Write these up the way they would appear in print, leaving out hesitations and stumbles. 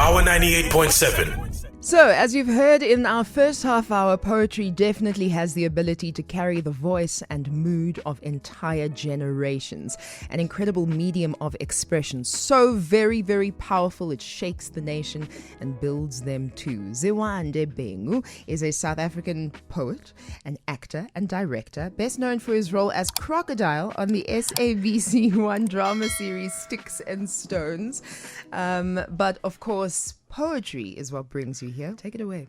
Power 98.7. So, as you've heard in our first half hour, poetry definitely has the ability to carry the voice and mood of entire generations. An incredible medium of expression. So very, very powerful, it shakes the nation and builds them too. Zewande Bhengu is a South African poet, an actor and director, best known for his role as Crocodile on the SABC One drama series Sticks and Stones. But of course, poetry is what brings you here. Take it away.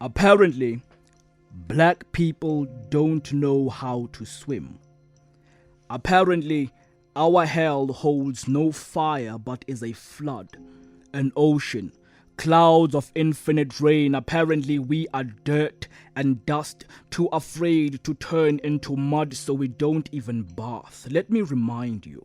Apparently, black people don't know how to swim. Apparently, our hell holds no fire but is a flood, an ocean, clouds of infinite rain. Apparently, we are dirt and dust, too afraid to turn into mud, so we don't even bath. Let me remind you,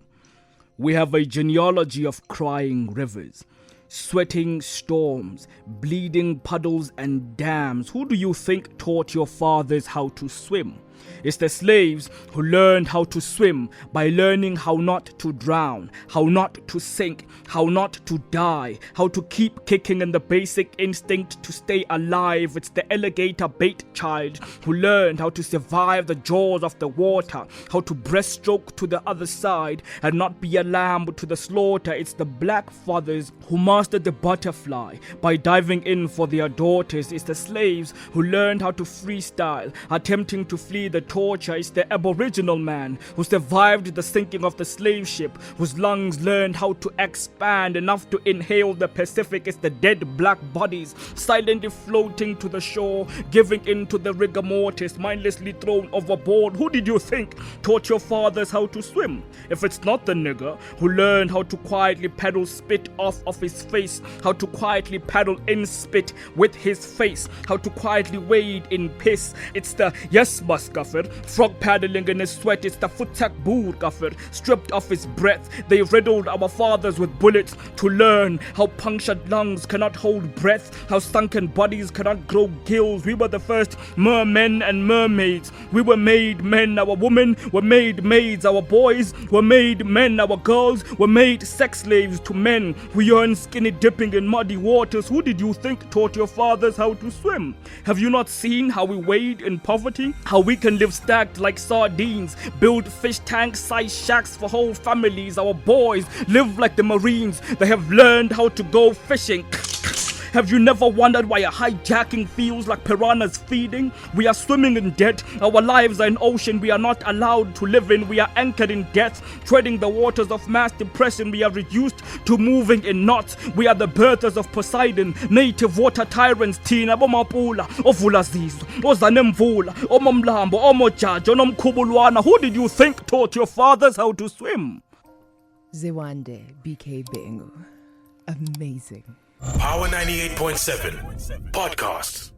we have a genealogy of crying rivers, sweating storms, bleeding puddles and dams. Who do you think taught your fathers how to swim? It's the slaves who learned how to swim by learning how not to drown, how not to sink, how not to die, how to keep kicking, and the basic instinct to stay alive. It's the alligator bait child who learned how to survive the jaws of the water, how to breaststroke to the other side and not be a lamb to the slaughter. It's the black fathers who mastered the butterfly by diving in for their daughters. It's the slaves who learned how to freestyle, attempting to flee the torture. Is the aboriginal man who survived the sinking of the slave ship, whose lungs learned how to expand enough to inhale the Pacific. Is the dead black bodies silently floating to the shore, giving in to the rigor mortis, mindlessly thrown overboard. Who did you think taught your fathers how to swim? If it's not the nigger who learned how to quietly paddle spit off of his face, how to quietly paddle in spit with his face, how to quietly wade in piss, it's the yes bus gaffer, frog paddling in his sweat. It's the futak boor gaffer, stripped of his breath. They riddled our fathers with bullets to learn how punctured lungs cannot hold breath, how sunken bodies cannot grow gills. We were the first mermen and mermaids. We were made men. Our women were made maids. Our boys were made men. Our girls were made sex slaves to men. We earned skinny dipping in muddy waters. Who did you think taught your fathers how to swim? Have you not seen how we wade in poverty? How we can live stacked like sardines, build fish tank-sized shacks for whole families. Our boys live like the Marines. They have learned how to go fishing. Have you never wondered why a hijacking feels like piranhas feeding? We are swimming in debt. Our lives are an ocean we are not allowed to live in. We are anchored in death, treading the waters of mass depression. We are reduced to moving in knots. We are the birthers of Poseidon, native water tyrants. Tina bomapula, ovulazizo, ozanemvula, omamlambo, omojaja, onomkhubulwana. Who did you think taught your fathers how to swim? Zewande BK Bhengu. Amazing. Power 98.7. Podcasts.